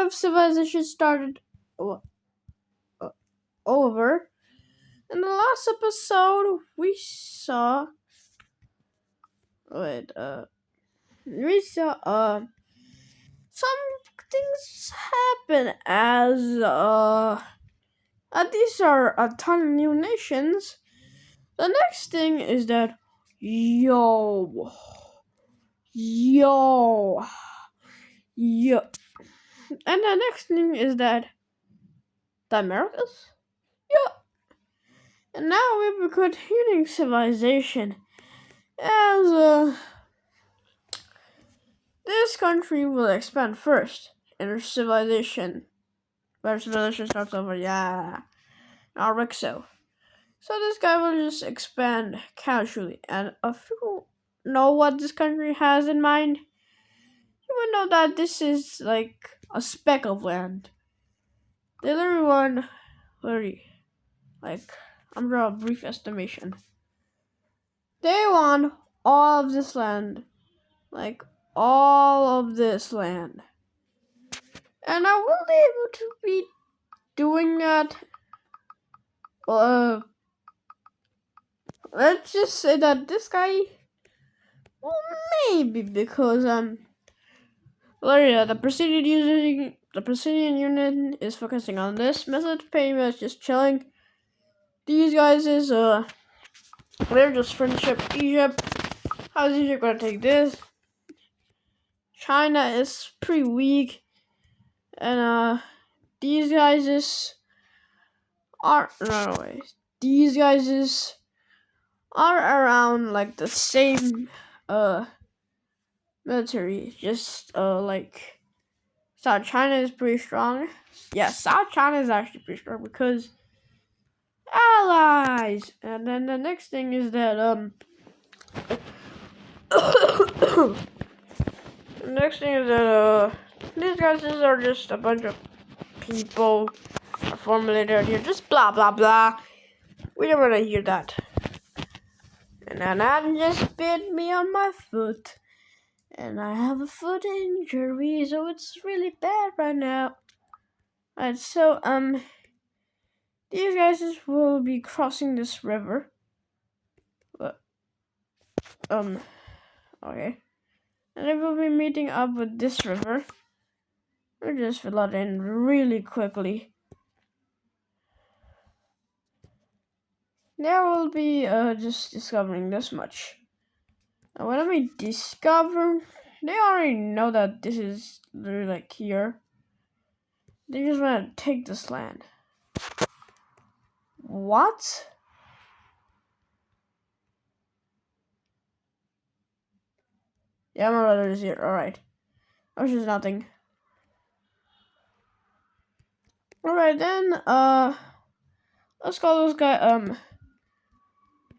of civilization started over. In the last episode, we saw some things happen as these are a ton of new nations. The next thing is that yo, and the next thing is that the Americas, yeah. And now we're continuing civilization as this country will expand first in civilization. Where civilization starts over, yeah. Rexo. So this guy will just expand casually. And if you know what this country has in mind, you will know that this is like a speck of land. They literally want, I'm drawing a brief estimation. They want all of this land. Like, all of this land. And I will be able to be doing that. Let's just say that this guy, well, maybe because the Presidian unit is focusing on this method, pretty much just chilling. These guys is they're just friendship. Egypt, how's Egypt gonna take this? China is pretty weak, and these guys are around like the same military. Just like South China is pretty strong. Yeah, South China is actually pretty strong because allies. And then the next thing is that these guys are just a bunch of people formulated here, just blah blah blah. We don't want to hear that. And then that just bit me on my foot, and I have a foot injury, so it's really bad right now. Alright, so these guys will be crossing this river. Okay. And they will be meeting up with this river. We'll just fill it in really quickly. There will be just discovering this much. Now, when we discover, they already know that this is literally like here. They just want to take this land. What? Yeah, my brother is here. Alright. Which is nothing. Alright then, let's call this guy,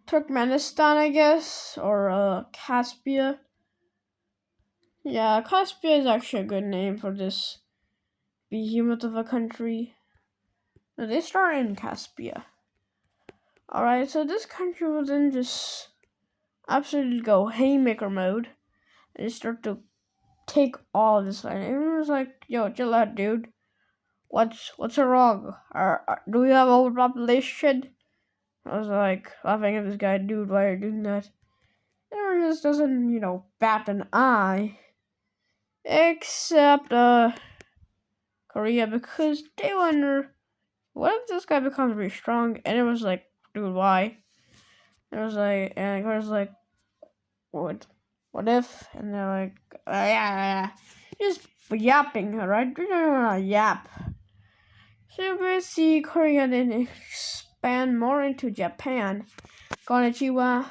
Turkmenistan, I guess, or, Caspia. Yeah, Caspia is actually a good name for this behemoth of a country. No, they start in Caspia. Alright, so this country will then just absolutely go haymaker mode and just start to take all of this land. Everyone's like, yo, chill out, dude. What's wrong? Do we have overpopulation? I was like laughing at this guy, dude, why are you doing that? Everyone just doesn't, bat an eye. Except Korea, because they wonder, what if this guy becomes really strong? And it was like, dude, why? And it was like, and Korea's like, what if? And they're like, yeah. Just yapping, alright? You don't wanna yap. So we see Korea then expand more into Japan. Konnichiwa,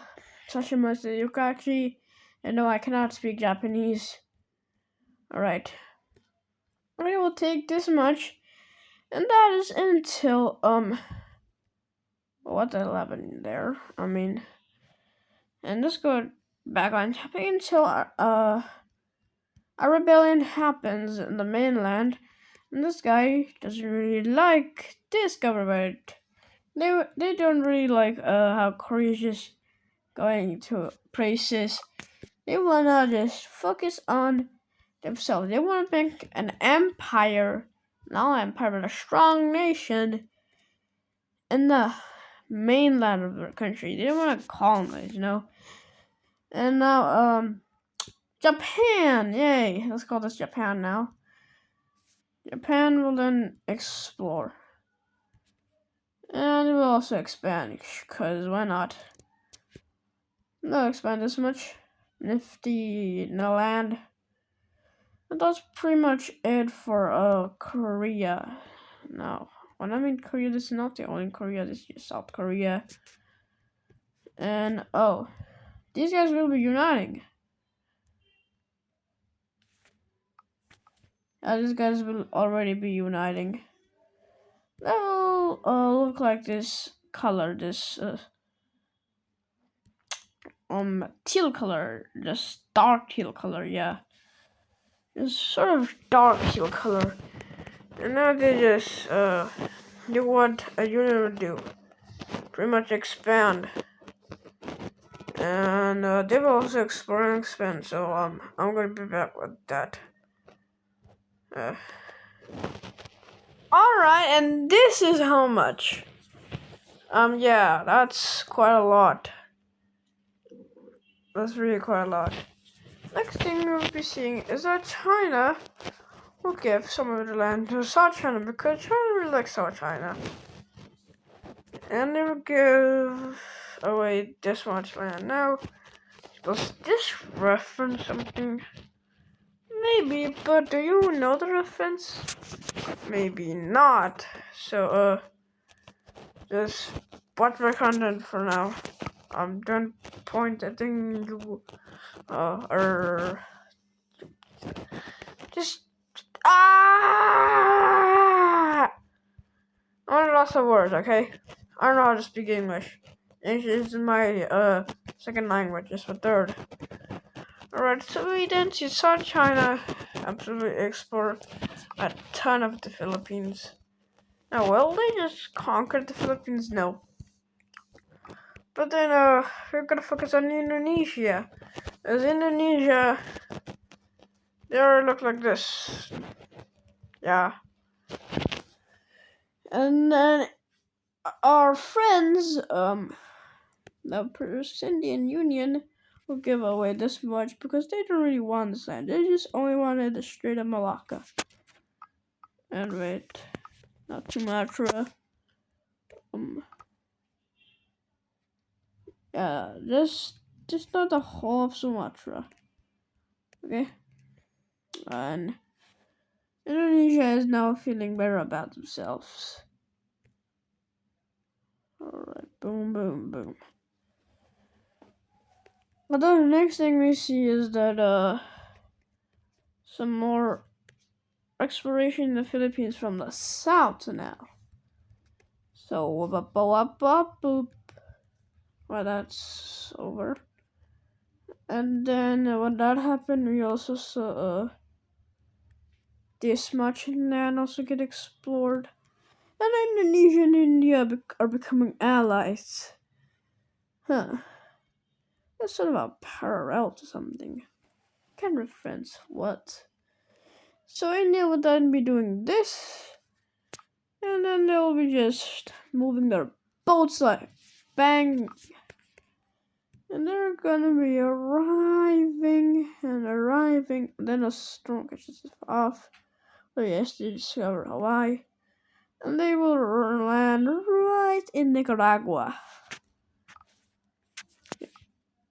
Sashimasu Yukachi. And no, I cannot speak Japanese. Alright. I will take this much. And that is until, what's 11 there? And let's go back on topic until, a rebellion happens in the mainland. And this guy doesn't really like this government. They don't really like how Korea's just going to places. They wanna just focus on themselves. They want to make an empire, not an empire, but a strong nation in the mainland of their country. They didn't want to colonize, And now, Japan, yay! Let's call this Japan now. Japan will then explore. And it will also expand, because why not? Not expand this much. Nifty no land. And that's pretty much it for Korea. Now, when I mean Korea, this is not the only Korea, this is South Korea. And these guys will be uniting. These guys will already be uniting. They'll look like this color, this teal color, just dark teal color, yeah. It's sort of dark teal color. And now they just do what a union would do. Pretty much expand. And they will also explore and expand, so I'm gonna be back with that. Alright, and this is how much. Yeah, that's quite a lot. That's really quite a lot. Next thing we'll be seeing is that China will give some of the land to South China, because China really likes South China. And they will give away this much land. Now, does this reference something? Maybe, but do you know the reference? Maybe not. So, just watch my content for now. I'm done pointing you, or just only lots of words, okay? I don't know how to speak English. English is my second language, it's my third. Alright, so we then see South China absolutely explore a ton of the Philippines. Now, will they just conquer the Philippines? No. But then, we're gonna focus on Indonesia. As Indonesia, they already look like this. Yeah. And then, our friends, the Indian Union will give away this much because they don't really want this land. They just only wanted the Strait of Malacca. And wait, not Sumatra. Just not the whole of Sumatra. Okay? And Indonesia is now feeling better about themselves. Alright, boom, boom, boom. Although the next thing we see is that some more exploration in the Philippines from the south now. So boop. Well, that's over. And then when that happened, we also saw this much land also get explored. And Indonesia and India are becoming allies. Huh. That's sort of a parallel to something. Can reference what? So India would then be doing this. And then they'll be just moving their boats like bang. And they're gonna be arriving. Then a storm catches off. Oh yes, they discover Hawaii. And they will land right in Nicaragua.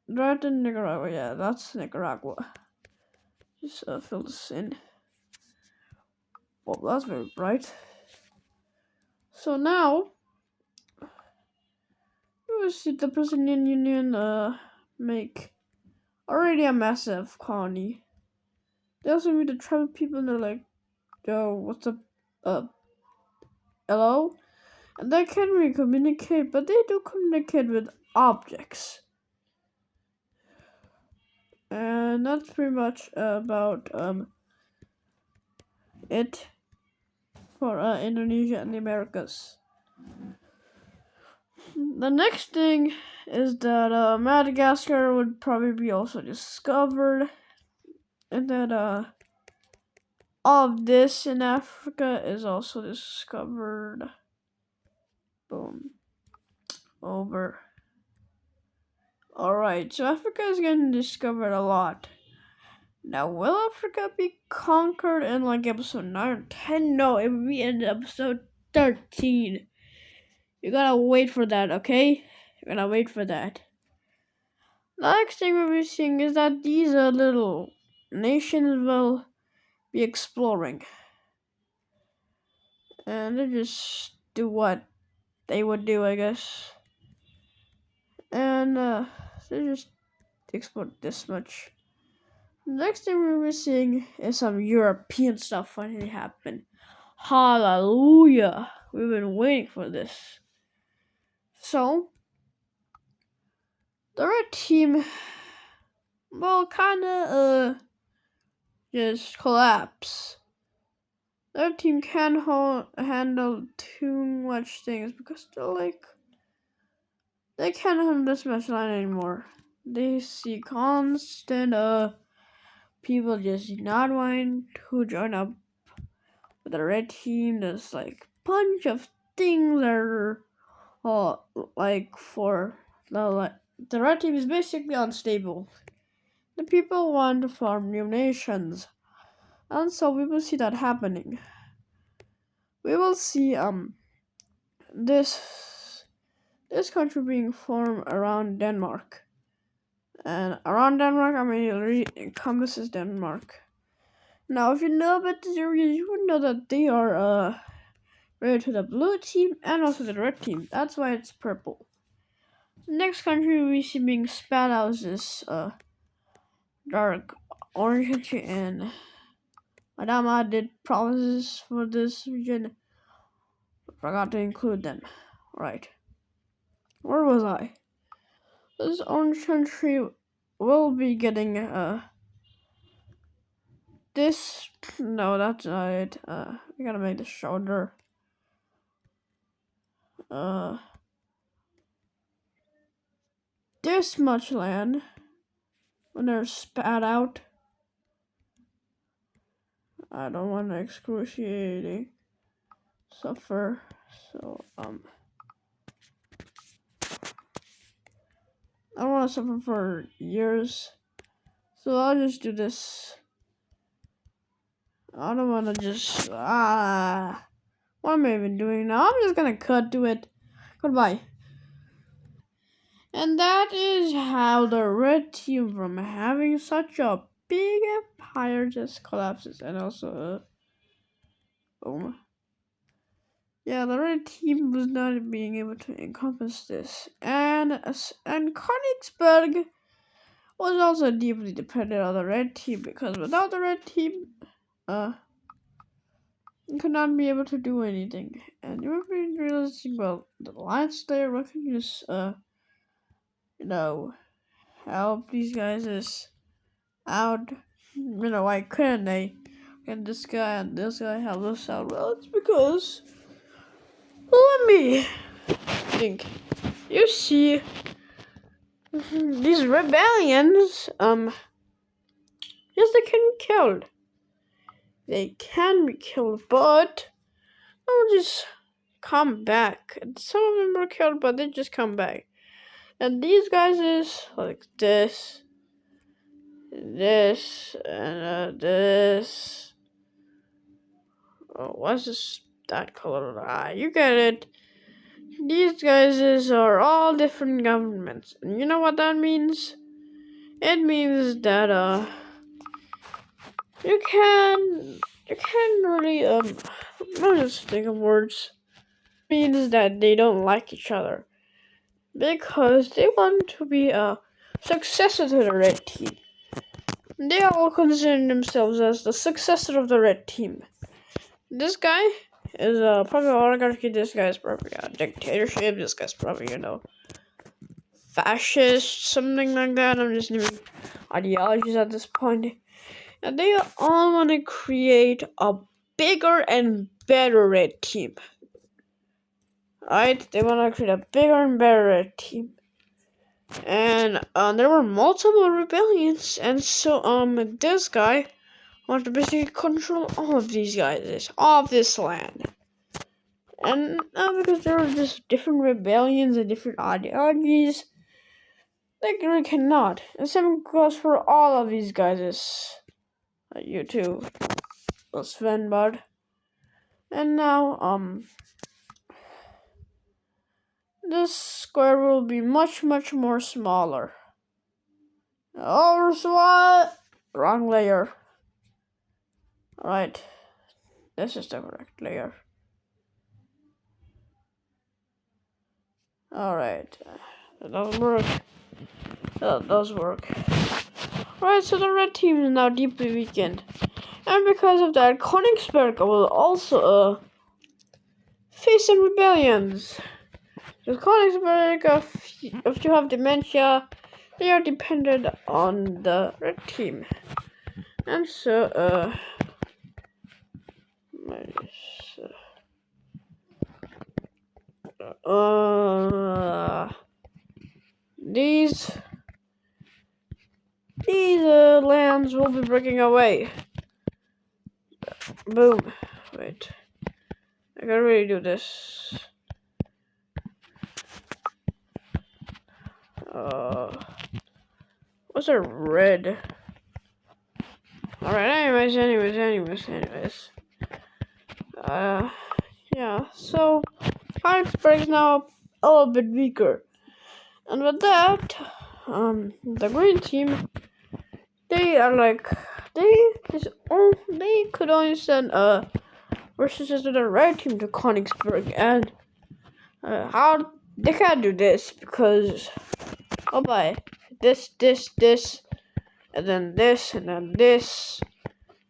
Right in Nicaragua, yeah, that's Nicaragua. Just fill this in. Oh, that's very bright. So now, we see the Brazilian Union make already a massive colony. They also meet the tribal people and they're like, yo, what's up? Hello? And they can't really communicate, but they do communicate with objects. And that's pretty much about it for Indonesia and the Americas. The next thing is that Madagascar would probably be also discovered, and that of this in Africa is also discovered. Boom. Over. Alright, so Africa is getting discovered a lot. Now, will Africa be conquered in like episode 9 or 10? No, it will be in episode 13. You gotta wait for that, okay? You're gonna wait for that. The next thing we'll be seeing is that these little nations will be exploring. And they just do what they would do, I guess. And they just explore this much. Next thing we'll be seeing is some European stuff finally happen. Hallelujah! We've been waiting for this. So, the red team will kinda just collapse. The red team can't handle too much things because they can't handle this much line anymore. They see constant people just not wanting to join up with the red team. There's like bunch of things that are like for the red team is basically unstable. The people want to form new nations, and so we will see that happening. We will see this country being formed around Denmark, and around Denmark, I mean, it encompasses Denmark. Now, if you know about the series, you would know that they are related to the blue team and also the red team. That's why it's purple. The next country we see being spat out is this dark orange country, and Madama did promises for this region. Forgot to include them. Right. Where was I? This orange country will be getting this. No, that's not it. We gotta make the shoulder. This much land when they're spat out. I don't want to excruciating suffer. So I don't want to suffer for years. So I'll just do this. I don't want to just what am I even doing now? I'm just gonna cut to it. Goodbye. And that is how the red team, from having such a big empire, just collapses. And also, boom. Yeah, the red team was not being able to encompass this. And Königsberg was also deeply dependent on the red team, because without the red team, you could not be able to do anything. And you would be realizing, well, the Lions there, what can you just, help these guys out? Why couldn't they? And this guy and this guy help us out? Well, it's because, let me think. You see, these rebellions, yes, they can be killed. They can be killed, but they'll just come back. And some of them are killed, but they just come back. And these guys is like this, and this. Oh, what's this? That color? You get it. These guys are all different governments, and you know what that means? It means that you can really I'll just think of words. It means that they don't like each other because they want to be a successor to the red team. They all consider themselves as the successor of the red team. This guy is probably oligarchy. This guy is probably a dictatorship. This guy's probably fascist, something like that. I'm just naming ideologies at this point. And they all want to create a bigger and better red team. Alright, they want to create a bigger and better red team. And there were multiple rebellions, and so this guy want to basically control all of these guys, all of this land. And now because there are just different rebellions and different ideologies, they really cannot. And same goes for all of these guys. You too, Sven Bud. And now, this square will be much more smaller. Oh, what? Wrong layer. Alright, this is the correct layer. Alright, that does work. That does work. Alright, so the red team is now deeply weakened. And because of that, Königsberg will also face some rebellions. Because Königsberg, if you have dementia, they are dependent on the red team. And so, these lands will be breaking away. Boom. Wait. I can really do this. What's a red? Alright, anyways. Yeah, so Königsberg is now a little bit weaker. And with that, the green team, they are like, they could only send versus to the red team to Königsberg, and how they can't do this because by this, and then this, and then this,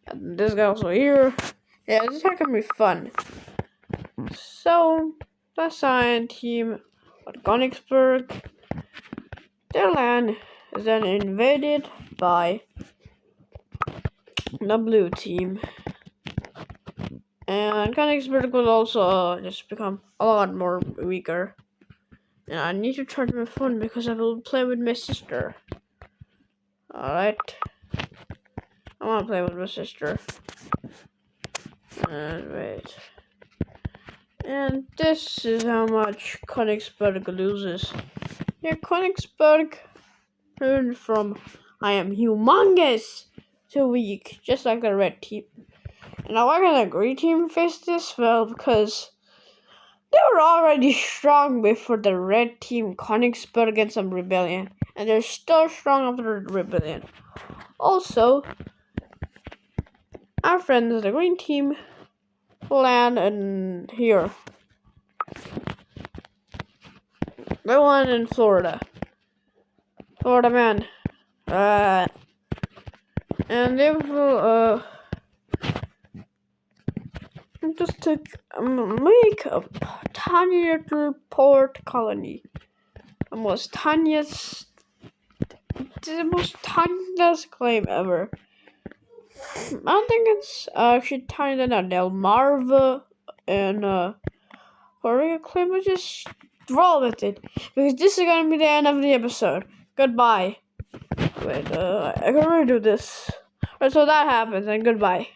and this guy also here. Yeah, this is gonna be fun. So the cyan team at Königsberg, their land is then invaded by the blue team. And Königsberg will also just become a lot more weaker. And I need to charge my phone because I will play with my sister. Alright. I want to play with my sister. And wait. And this is how much Königsberg loses. Yeah, Königsberg turned from I am humongous to weak, just like the red team. And now why can the green team face this? Well, because they were already strong before the red team Königsberg against some rebellion. And they're still strong after the rebellion. Also, our friends, the green team, land in here. The one in Florida. Florida man. And they will, just to make a tiny little port colony. The most tiniest claim ever. I don't think it's actually tinier than Delmarva and Korea claim. We just roll with it because this is gonna be the end of the episode. Goodbye. Wait, I can really do this. Right, so that happens, and goodbye.